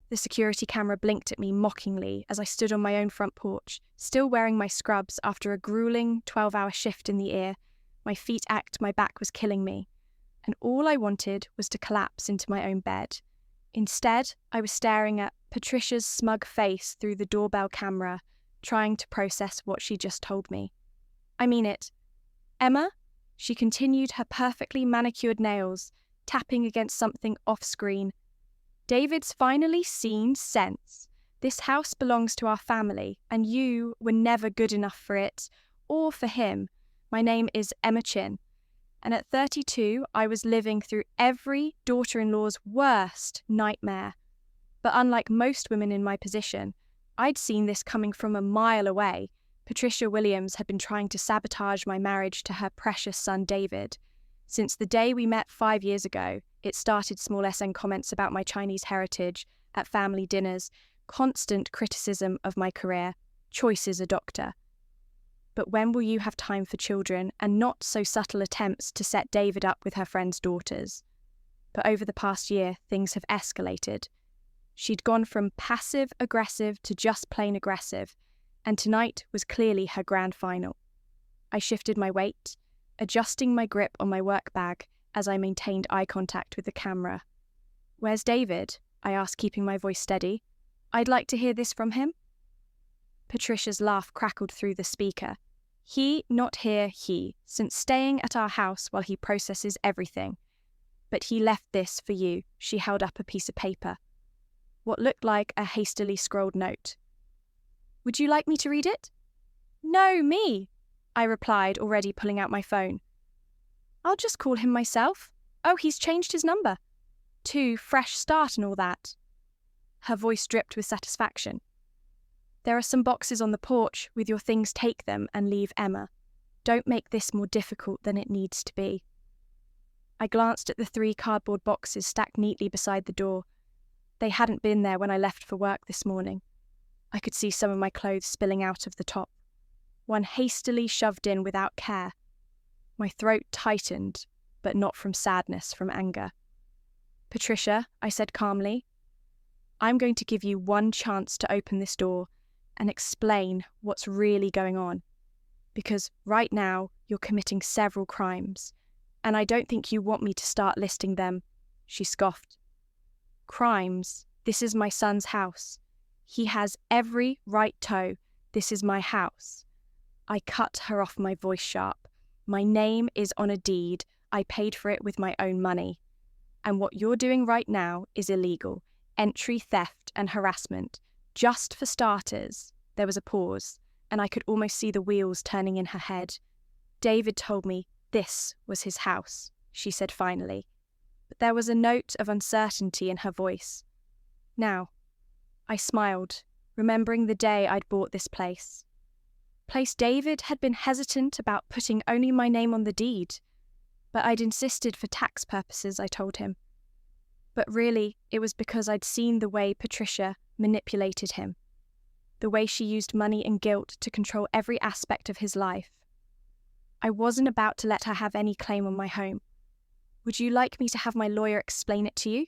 The security camera blinked at me mockingly as I stood on my own front porch, still wearing my scrubs after a grueling 12-hour shift in the ear. My feet ached, my back was killing me, and all I wanted was to collapse into my own bed. Instead, I was staring at Patricia's smug face through the doorbell camera, trying to process what she just told me. I mean it. Emma? She continued, her perfectly manicured nails tapping against something off-screen. David's finally seen sense. This house belongs to our family, and you were never good enough for it, or for him. My name is Emma Chin, and at 32, I was living through every daughter-in-law's worst nightmare. But unlike most women in my position, I'd seen this coming from a mile away. Patricia Williams had been trying to sabotage my marriage to her precious son David. Since the day we met 5 years ago, it started small SN comments about my Chinese heritage at family dinners, constant criticism of my career, choice as a doctor. But when will you have time for children, and not so subtle attempts to set David up with her friends' daughters? But over the past year, things have escalated. She'd gone from passive-aggressive to just plain aggressive, and tonight was clearly her grand final. I shifted my weight, adjusting my grip on my work bag as I maintained eye contact with the camera. "Where's David?" I asked, keeping my voice steady. "I'd like to hear this from him." Patricia's laugh crackled through the speaker. "He, not here, he, since staying at our house while he processes everything. But he left this for you." She held up a piece of paper. What looked like a hastily scrolled note. "Would you like me to read it?" "No, me," I replied, already pulling out my phone. "I'll just call him myself. Oh, he's changed his number. To fresh start and all that." Her voice dripped with satisfaction. "There are some boxes on the porch. With your things, take them and leave Emma. Don't make this more difficult than it needs to be." I glanced at the 3 cardboard boxes stacked neatly beside the door. They hadn't been there when I left for work this morning. I could see some of my clothes spilling out of the top. One hastily shoved in without care. My throat tightened, but not from sadness, from anger. "Patricia," I said calmly, "I'm going to give you one chance to open this door and explain what's really going on. Because right now, you're committing several crimes, and I don't think you want me to start listing them." She scoffed. "Crimes? This is my son's house. He has every right to. This is my house." I cut her off, my voice sharp. "My name is on a deed. I paid for it with my own money. And what you're doing right now is illegal. Entry theft and harassment. Just for starters." There was a pause, and I could almost see the wheels turning in her head. "David told me this was his house," she said finally. But there was a note of uncertainty in her voice. "Now," I smiled, remembering the day I'd bought this place. Place David had been hesitant about putting only my name on the deed, but I'd insisted for tax purposes, I told him. But really, it was because I'd seen the way Patricia manipulated him, the way she used money and guilt to control every aspect of his life. I wasn't about to let her have any claim on my home. "Would you like me to have my lawyer explain it to you?"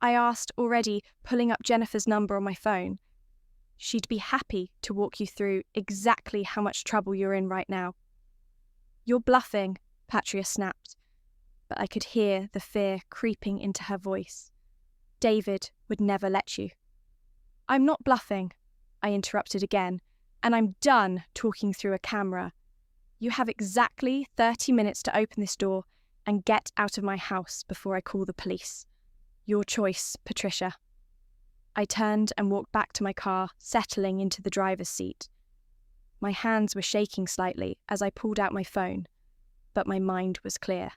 I asked, already pulling up Jennifer's number on my phone. "She'd be happy to walk you through exactly how much trouble you're in right now." "You're bluffing," Patria snapped, but I could hear the fear creeping into her voice. "David would never let you." "I'm not bluffing," I interrupted again, "and I'm done talking through a camera. You have exactly 30 minutes to open this door and get out of my house before I call the police. Your choice, Patricia." I turned and walked back to my car, settling into the driver's seat. My hands were shaking slightly as I pulled out my phone, but my mind was clear.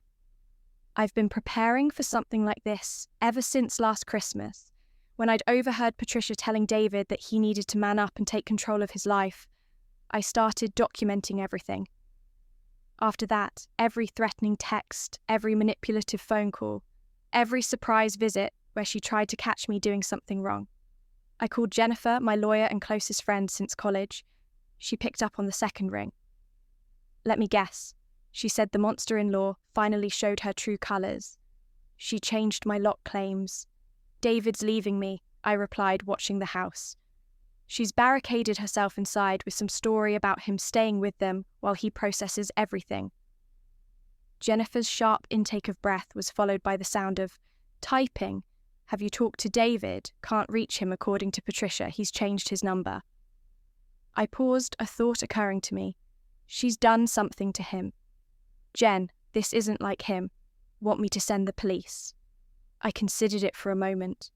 I've been preparing for something like this ever since last Christmas, when I'd overheard Patricia telling David that he needed to man up and take control of his life. I started documenting everything. After that, every threatening text, every manipulative phone call, every surprise visit where she tried to catch me doing something wrong. I called Jennifer, my lawyer and closest friend since college. She picked up on the second ring. "Let me guess," she said. "The monster-in-law finally showed her true colours. She changed my lot claims. David's leaving me. I replied, watching the house. She's barricaded herself inside with some story about him staying with them while he processes everything. Jennifer's sharp intake of breath was followed by the sound of typing. Have you talked to David? Can't reach him according to Patricia. He's changed his number. I paused, a thought occurring to me. She's done something to him. Jen, this isn't like him. Want me to send the police? I considered it for a moment.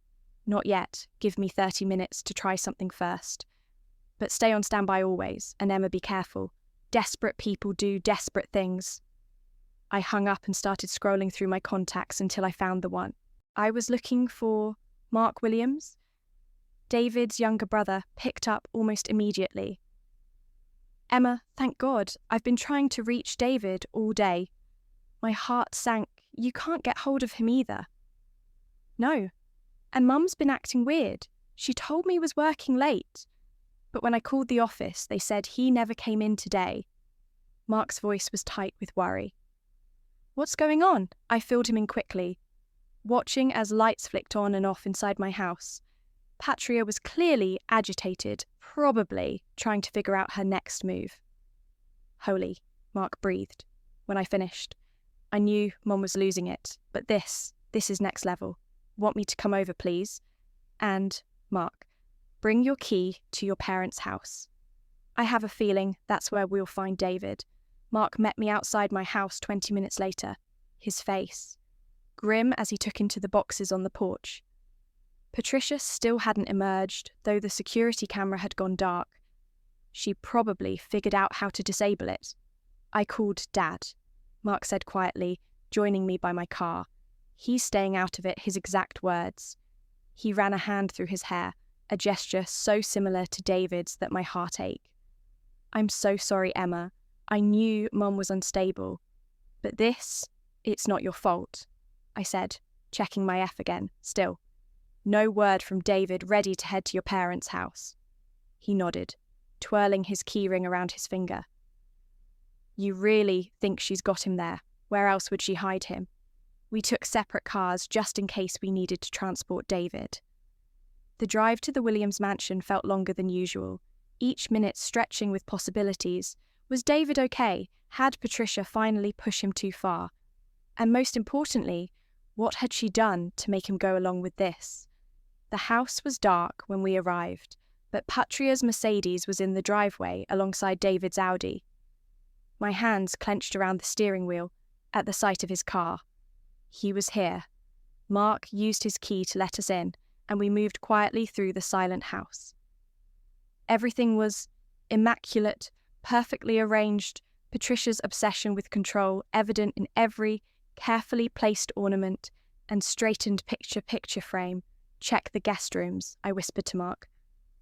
Not yet. Give me 30 minutes to try something first. But stay on standby always, and Emma, be careful. Desperate people do desperate things. I hung up and started scrolling through my contacts until I found the one. I was looking for Mark Williams. David's younger brother picked up almost immediately. Emma, thank God, I've been trying to reach David all day. My heart sank. You can't get hold of him either. No. And Mum's been acting weird. She told me he was working late. But when I called the office, they said he never came in today. Mark's voice was tight with worry. What's going on? I filled him in quickly, watching as lights flicked on and off inside my house. Patria was clearly agitated, probably trying to figure out her next move. Holy, Mark breathed. When I finished, I knew Mum was losing it, but this is next level. Want me to come over, please? And, Mark, bring your key to your parents' house. I have a feeling that's where we'll find David. Mark met me outside my house 20 minutes later, his face grim as he took into the boxes on the porch. Patricia still hadn't emerged, though the security camera had gone dark. She probably figured out how to disable it. I called Dad, Mark said quietly, joining me by my car. He's staying out of it, his exact words. He ran a hand through his hair, a gesture so similar to David's that my heart ached. I'm so sorry, Emma. I knew Mum was unstable. But this, it's not your fault, I said, checking my F again, still. No word from David, ready to head to your parents' house. He nodded, twirling his keyring around his finger. You really think she's got him there? Where else would she hide him? We took separate cars just in case we needed to transport David. The drive to the Williams mansion felt longer than usual, each minute stretching with possibilities. Was David okay? Had Patricia finally pushed him too far? And most importantly, what had she done to make him go along with this? The house was dark when we arrived, but Patria's Mercedes was in the driveway alongside David's Audi. My hands clenched around the steering wheel at the sight of his car. He was here. Mark used his key to let us in, and we moved quietly through the silent house. Everything was immaculate, perfectly arranged, Patricia's obsession with control evident in every carefully placed ornament and straightened picture frame. Check the guest rooms, I whispered to Mark.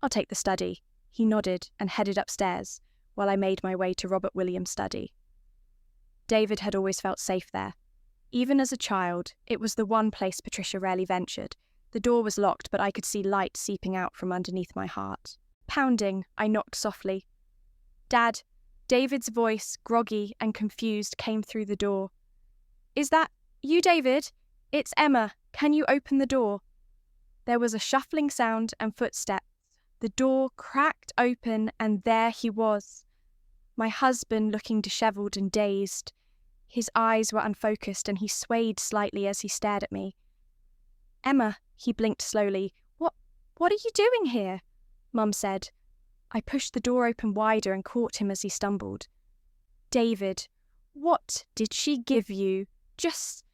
I'll take the study. He nodded and headed upstairs, while I made my way to Robert Williams' study. David had always felt safe there. Even as a child, it was the one place Patricia rarely ventured. The door was locked, but I could see light seeping out from underneath my heart. Pounding, I knocked softly. Dad, David's voice, groggy and confused, came through the door. Is that you, David? It's Emma. Can you open the door? There was a shuffling sound and footsteps. The door cracked open, and there he was. My husband, looking dishevelled and dazed. His eyes were unfocused, and he swayed slightly as he stared at me. Emma, he blinked slowly. What are you doing here? Mum said. I pushed the door open wider and caught him as he stumbled. David, what did she give you? Just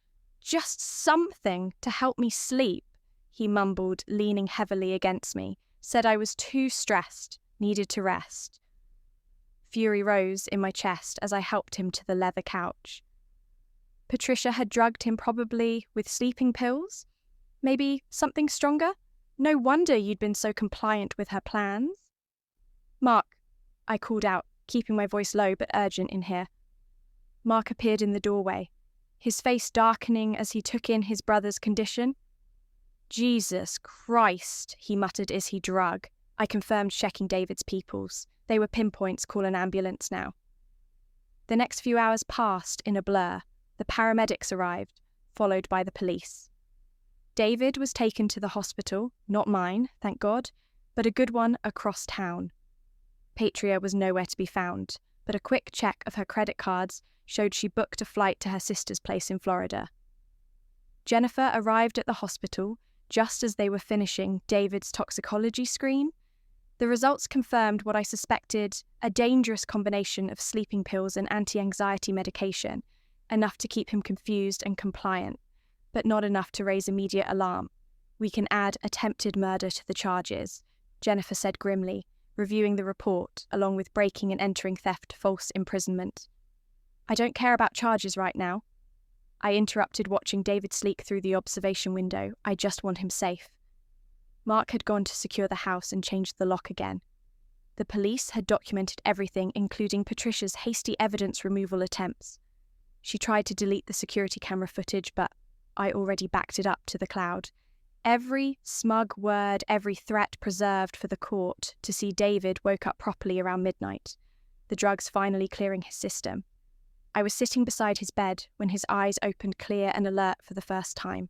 something to help me sleep, he mumbled, leaning heavily against me. Said I was too stressed, needed to rest. Fury rose in my chest as I helped him to the leather couch. Patricia had drugged him, probably with sleeping pills? Maybe something stronger? No wonder you'd been so compliant with her plans. Mark, I called out, keeping my voice low but urgent in here. Mark appeared in the doorway, his face darkening as he took in his brother's condition. Jesus Christ, he muttered as he drug. I confirmed, checking David's peoples. They were pinpoints. Call an ambulance now. The next few hours passed in a blur. The paramedics arrived, followed by the police. David was taken to the hospital, not mine, thank God, but a good one across town. Patria was nowhere to be found, but a quick check of her credit cards showed she booked a flight to her sister's place in Florida. Jennifer arrived at the hospital just as they were finishing David's toxicology screen. The results confirmed what I suspected: a dangerous combination of sleeping pills and anti-anxiety medication, enough to keep him confused and compliant, but not enough to raise immediate alarm. "We can add attempted murder to the charges," Jennifer said grimly, reviewing the report, along with breaking and entering theft, false imprisonment. "I don't care about charges right now," I interrupted, watching David sleep through the observation window. "I just want him safe." Mark had gone to secure the house and changed the lock again. The police had documented everything, including Patricia's hasty evidence removal attempts. She tried to delete the security camera footage, but I already backed it up to the cloud. Every smug word, every threat preserved for the court to see David woke up properly around midnight, the drugs finally clearing his system. I was sitting beside his bed when his eyes opened clear and alert for the first time.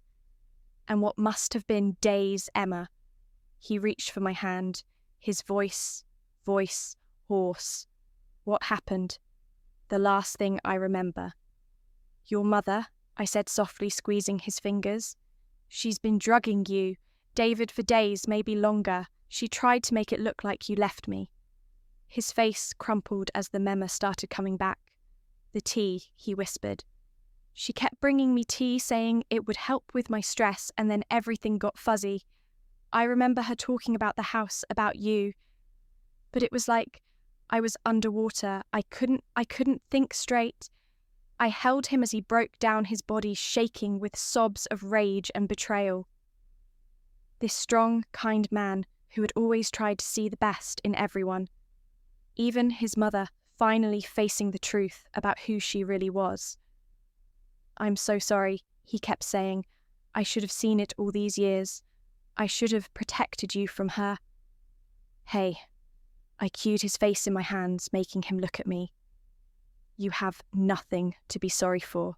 And what must have been dazed Emma. He reached for my hand, his voice hoarse. "What happened?" "The last thing I remember." "Your mother," I said softly, squeezing his fingers. "She's been drugging you, David, for days, maybe longer. She tried to make it look like you left me." His face crumpled as the memo started coming back. "The tea," he whispered. "She kept bringing me tea, saying it would help with my stress, and then everything got fuzzy. I remember her talking about the house, about you. But it was like I was underwater. I couldn't think straight. I held him as he broke down, his body shaking with sobs of rage and betrayal. This strong, kind man who had always tried to see the best in everyone. Even his mother finally facing the truth about who she really was. "I'm so sorry," he kept saying. "I should have seen it all these years. I should have protected you from her." "Hey," I cued his face in my hands, making him look at me. "You have nothing to be sorry for.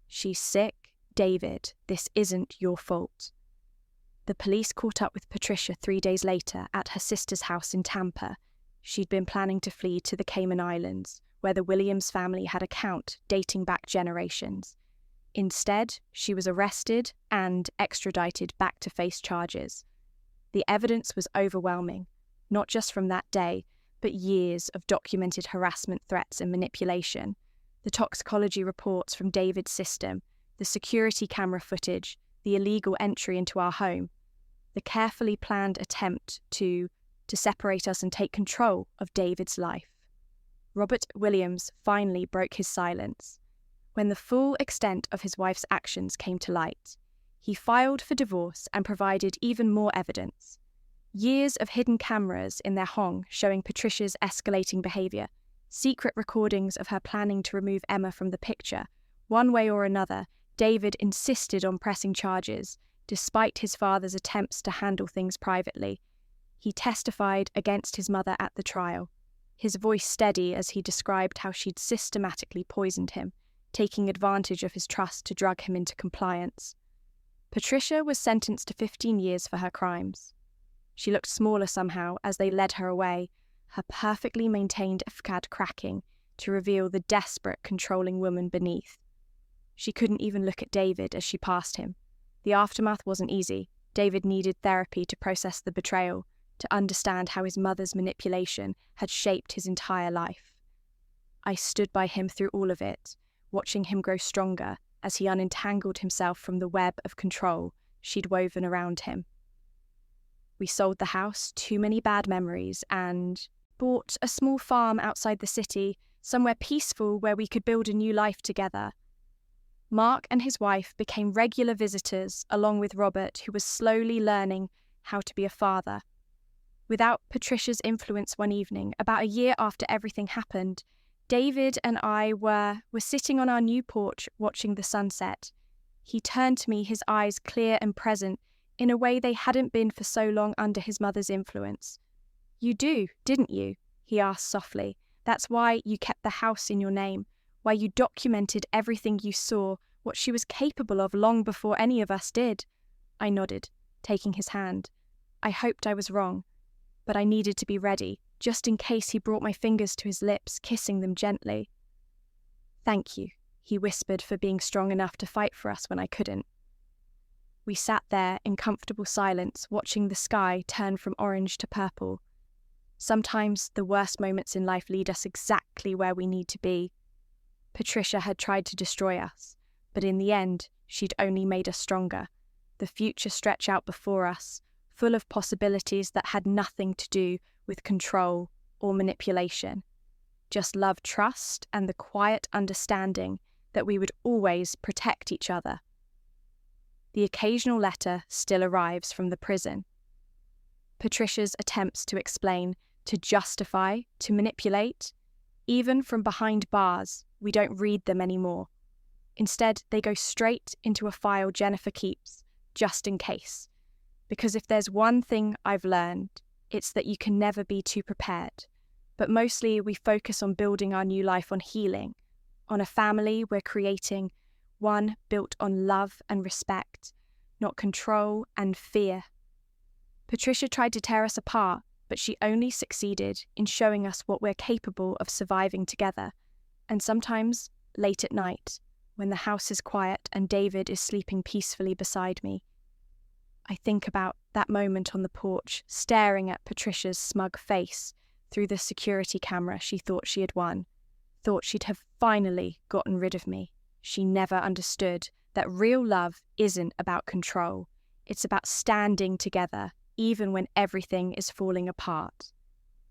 She's sick, David. This isn't your fault." The police caught up with Patricia 3 days later at her sister's house in Tampa. She'd been planning to flee to the Cayman Islands, where the Williams family had a count dating back generations. Instead, she was arrested and extradited back to face charges. The evidence was overwhelming, not just from that day, but years of documented harassment, threats, and manipulation. The toxicology reports from David's system, the security camera footage, the illegal entry into our home, the carefully planned attempt to separate us and take control of David's life. Robert Williams finally broke his silence. When the full extent of his wife's actions came to light, he filed for divorce and provided even more evidence. Years of hidden cameras in their home showing Patricia's escalating behaviour, secret recordings of her planning to remove Emma from the picture. One way or another, David insisted on pressing charges, despite his father's attempts to handle things privately. He testified against his mother at the trial, his voice steady as he described how she'd systematically poisoned him, taking advantage of his trust to drug him into compliance. Patricia was sentenced to 15 years for her crimes. She looked smaller somehow as they led her away, her perfectly maintained facade cracking to reveal the desperate, controlling woman beneath. She couldn't even look at David as she passed him. The aftermath wasn't easy. David needed therapy to process the betrayal, to understand how his mother's manipulation had shaped his entire life. I stood by him through all of it, watching him grow stronger as he unentangled himself from the web of control she'd woven around him. We sold the house, too many bad memories, and bought a small farm outside the city, somewhere peaceful where we could build a new life together. Mark and his wife became regular visitors, along with Robert, who was slowly learning how to be a father. Without Patricia's influence one evening, about a year after everything happened, David and I were sitting on our new porch watching the sunset. He turned to me, his eyes clear and present, in a way they hadn't been for so long under his mother's influence. "You do, didn't you?" he asked softly. "That's why you kept the house in your name, why you documented everything you saw, what she was capable of long before any of us did. I nodded, taking his hand. I hoped I was wrong, but I needed to be ready, just in case he brought my fingers to his lips, kissing them gently. "Thank you," he whispered, for being strong enough to fight for us when I couldn't. We sat there in comfortable silence, watching the sky turn from orange to purple. Sometimes the worst moments in life lead us exactly where we need to be. Patricia had tried to destroy us, but in the end, she'd only made us stronger. The future stretched out before us, full of possibilities that had nothing to do with control or manipulation. Just love, trust, and the quiet understanding that we would always protect each other. The occasional letter still arrives from the prison. Patricia's attempts to explain, to justify, to manipulate, even from behind bars, we don't read them anymore. Instead, they go straight into a file Jennifer keeps, just in case. Because if there's one thing I've learned, it's that you can never be too prepared. But mostly we focus on building our new life on healing, on a family we're creating, one built on love and respect, not control and fear. Patricia tried to tear us apart, but she only succeeded in showing us what we're capable of surviving together. And sometimes, late at night, when the house is quiet and David is sleeping peacefully beside me, I think about that moment on the porch, staring at Patricia's smug face through the security camera she thought she had won, thought she'd have finally gotten rid of me. She never understood that real love isn't about control. It's about standing together, even when everything is falling apart.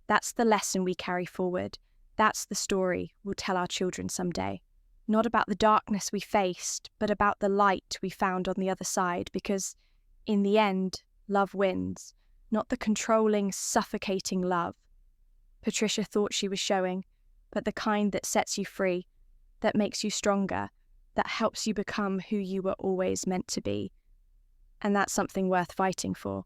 That's the lesson we carry forward. That's the story we'll tell our children someday. Not about the darkness we faced, but about the light we found on the other side, because in the end, love wins, not the controlling, suffocating love Patricia thought she was showing, but the kind that sets you free, that makes you stronger, that helps you become who you were always meant to be. And that's something worth fighting for.